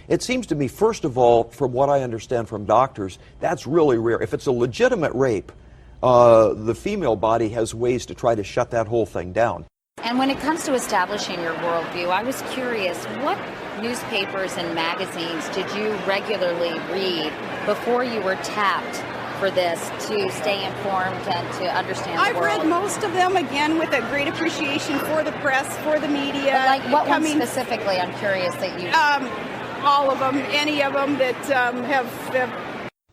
It seems to me, first of all, from what I understand from doctors, that's really rare. If it's a legitimate rape, the female body has ways to try to shut that whole thing down. And when it comes to establishing your worldview, I was curious, what newspapers and magazines did you regularly read before you were tapped for this to stay informed and to understand the world? I've read most of them, again, with a great appreciation for the press, for the media. But like what one specifically, I'm curious that you... all of them, any of them that have...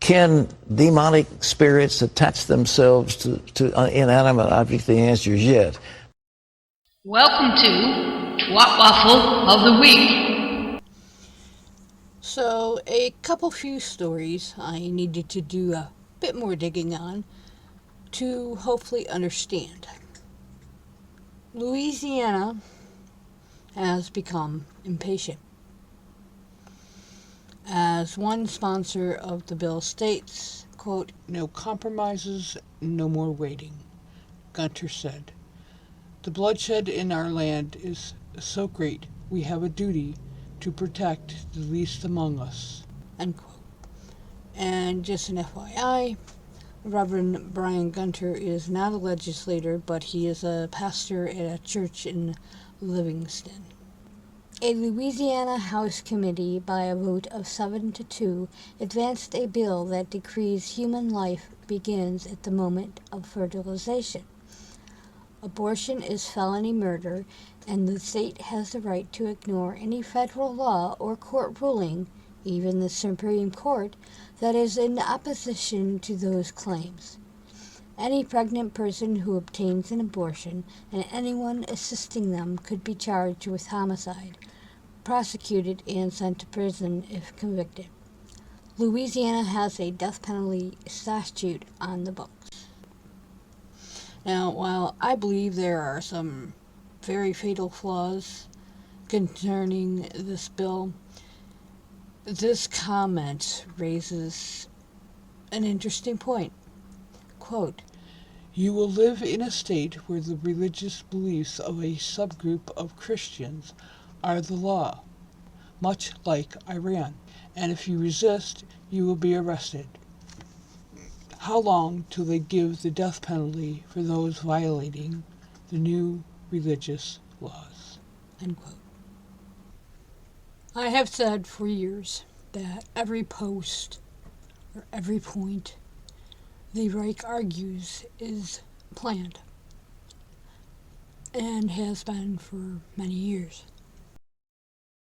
Can demonic spirits attach themselves to inanimate objects? The answer is yes. Welcome to Twat Waffle of the Week. So, a few stories I needed to do a bit more digging on to hopefully understand. Louisiana has become impatient. As one sponsor of the bill states, quote, "No compromises, no more waiting," Gunter said. "The bloodshed in our land is so great, we have a duty to protect the least among us." End quote. And just an FYI, Reverend Brian Gunter is not a legislator, but he is a pastor at a church in Livingston. A Louisiana House committee, by a vote of 7-2, advanced a bill that decrees human life begins at the moment of fertilization. Abortion is felony murder, and the state has the right to ignore any federal law or court ruling, even the Supreme Court, that is in opposition to those claims. Any pregnant person who obtains an abortion and anyone assisting them could be charged with homicide, prosecuted, and sent to prison if convicted. Louisiana has a death penalty statute on the books. Now, while I believe there are some very fatal flaws concerning this bill, this comment raises an interesting point. Quote, "You will live in a state where the religious beliefs of a subgroup of Christians are the law, much like Iran, and if you resist, you will be arrested. How long till they give the death penalty for those violating the new religious laws?" End quote. I have said for years that every post or every point the Reich argues is planned and has been for many years.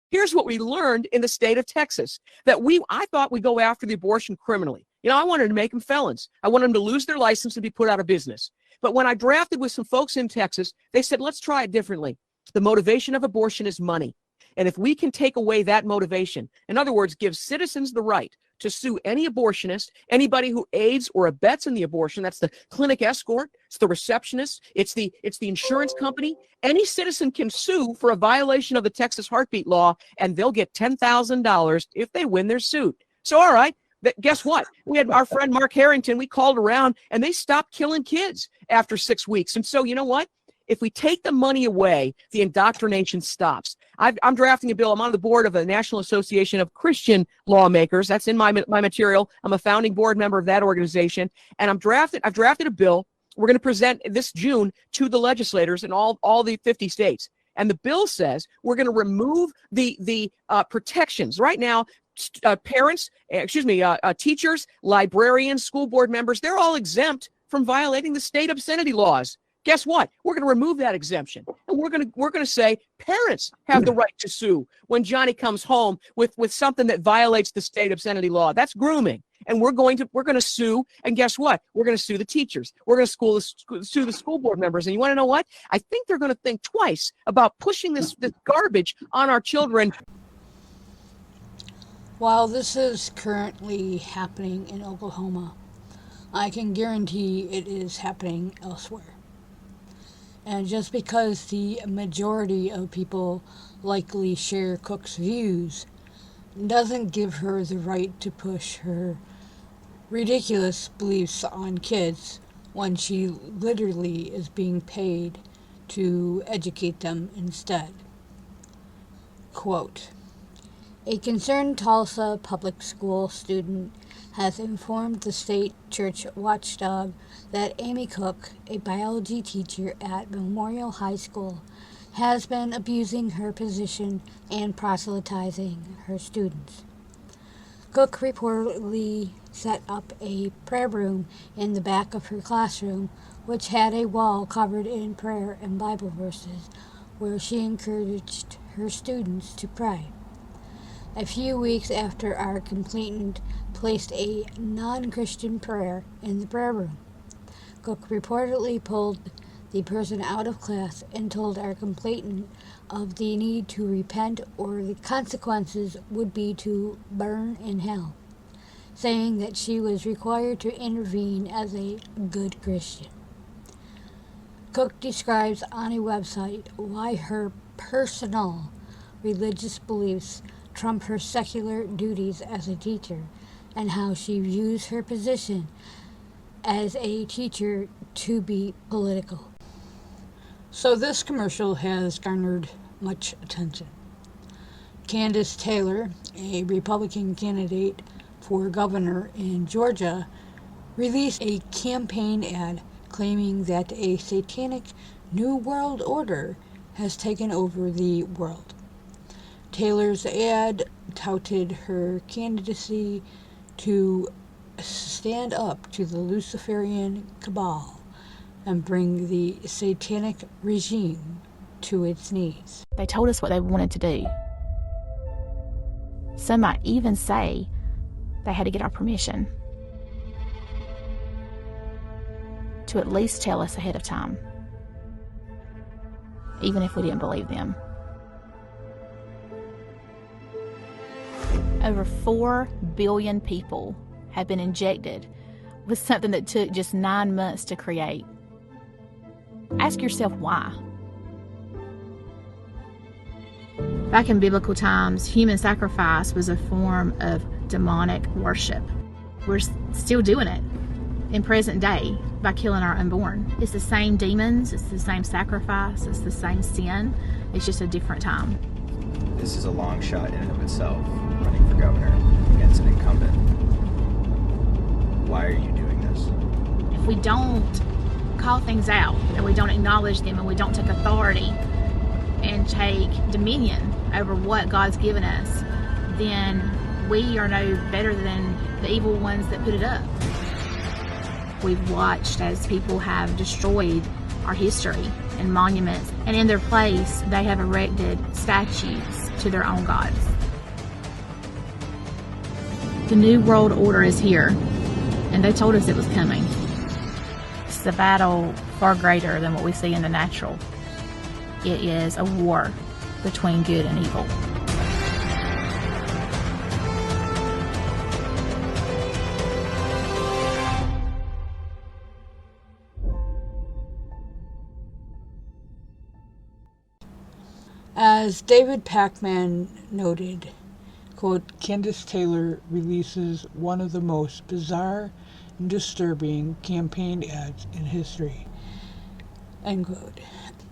Here's what we learned in the state of Texas, that I thought we'd go after the abortion criminally. I wanted to make them felons. I wanted them to lose their license and be put out of business. But when I drafted with some folks in Texas, they said, let's try it differently. The motivation of abortion is money. And if we can take away that motivation, in other words, give citizens the right to sue any abortionist, anybody who aids or abets in the abortion, that's the clinic escort, it's the receptionist, it's the insurance company. Any citizen can sue for a violation of the Texas heartbeat law, and they'll get $10,000 if they win their suit. So, all right, guess what? We had our friend Mark Harrington, we called around, and they stopped killing kids after 6 weeks. And so, you know what? If we take the money away, the indoctrination stops. I'm drafting a bill. I'm on the board of the National Association of Christian Lawmakers. That's in my material. I'm a founding board member of that organization. And I've drafted a bill we're going to present this June to the legislators in all the 50 states. And the bill says we're going to remove the protections. Right now, teachers, librarians, school board members, they're all exempt from violating the state obscenity laws. Guess what? We're going to remove that exemption, and we're going to say parents have the right to sue when Johnny comes home with something that violates the state obscenity law. That's grooming, and we're going to sue. And guess what? We're going to sue the teachers. We're going to sue the school board members. And you want to know what? I think they're going to think twice about pushing this garbage on our children. While this is currently happening in Oklahoma, I can guarantee it is happening elsewhere. And just because the majority of people likely share Cook's views doesn't give her the right to push her ridiculous beliefs on kids when she literally is being paid to educate them instead. Quote, A concerned Tulsa public school student has informed the state church watchdog that Amy Cook, a biology teacher at Memorial High School, has been abusing her position and proselytizing her students. Cook reportedly set up a prayer room in the back of her classroom, which had a wall covered in prayer and Bible verses, where she encouraged her students to pray. A few weeks after, our complainant placed a non-Christian prayer in the prayer room. Cook reportedly pulled the person out of class and told our complainant of the need to repent or the consequences would be to burn in hell, saying that she was required to intervene as a good Christian. Cook describes on a website why her personal religious beliefs trump her secular duties as a teacher, and how she views her position as a teacher to be political. So this commercial has garnered much attention. Candace Taylor, a Republican candidate for governor in Georgia, released a campaign ad claiming that a satanic New World Order has taken over the world. Taylor's ad touted her candidacy to stand up to the Luciferian cabal and bring the satanic regime to its knees. They told us what they wanted to do. Some might even say they had to get our permission to at least tell us ahead of time, even if we didn't believe them. Over 4 billion people have been injected with something that took just 9 months to create. Ask yourself why. Back in biblical times, human sacrifice was a form of demonic worship. We're still doing it in present day by killing our unborn. It's the same demons, it's the same sacrifice, it's the same sin. It's just a different time. This is a long shot in and of itself, running for governor against an incumbent. Why are you doing this? If we don't call things out and we don't acknowledge them and we don't take authority and take dominion over what God's given us, then we are no better than the evil ones that put it up. We've watched as people have destroyed our history and monuments, and in their place they have erected statues to their own gods. The New World Order is here, and they told us it was coming. It's a battle far greater than what we see in the natural. It is a war between good and evil. As David Pakman noted, quote, Candace Taylor releases one of the most bizarre and disturbing campaign ads in history, end quote.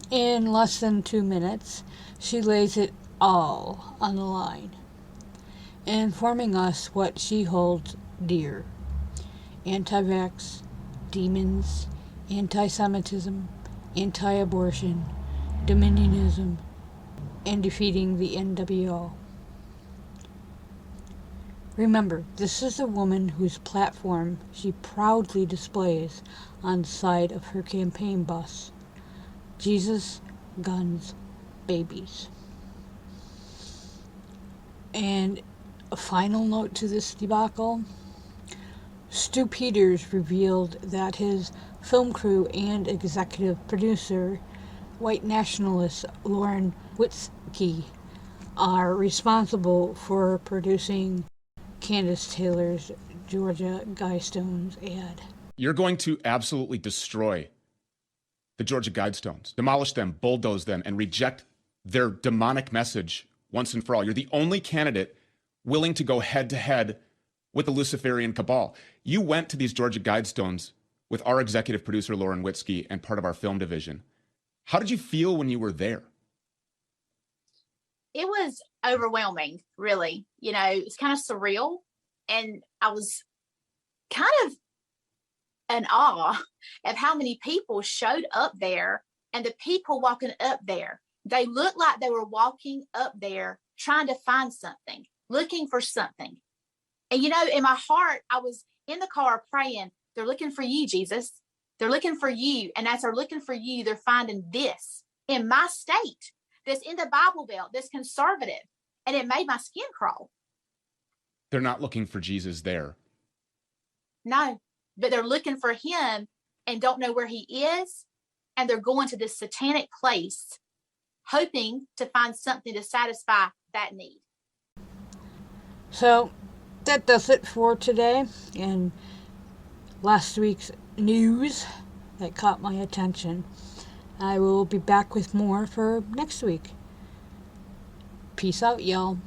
In less than 2 minutes, she lays it all on the line, informing us what she holds dear: anti-vax, demons, anti-Semitism, anti-abortion, dominionism, and defeating the NWO. Remember, this is a woman whose platform she proudly displays on the side of her campaign bus: Jesus, guns, babies. And a final note to this debacle: Stu Peters revealed that his film crew and executive producer, white nationalist Lauren Witzke, are responsible for producing Candace Taylor's Georgia Guidestones ad. You're going to absolutely destroy the Georgia Guidestones, demolish them, bulldoze them, and reject their demonic message once and for all. You're the only candidate willing to go head-to-head with the Luciferian cabal. You went to these Georgia Guidestones with our executive producer, Lauren Witzke, and part of our film division. How did you feel when you were there? It was overwhelming, really. You know, it's kind of surreal. And I was kind of in awe of how many people showed up there, and the people walking up there, they looked like they were walking up there trying to find something, looking for something. And, you know, in my heart, I was in the car praying, they're looking for you, Jesus. They're looking for you. And as they're looking for you, they're finding this in my state, that's in the Bible Belt, that's conservative. And it made my skin crawl. They're not looking for Jesus there. No, but they're looking for him and don't know where he is. And they're going to this satanic place, hoping to find something to satisfy that need. So that does it for today. And last week's news that caught my attention. I will be back with more for next week. Peace out, y'all.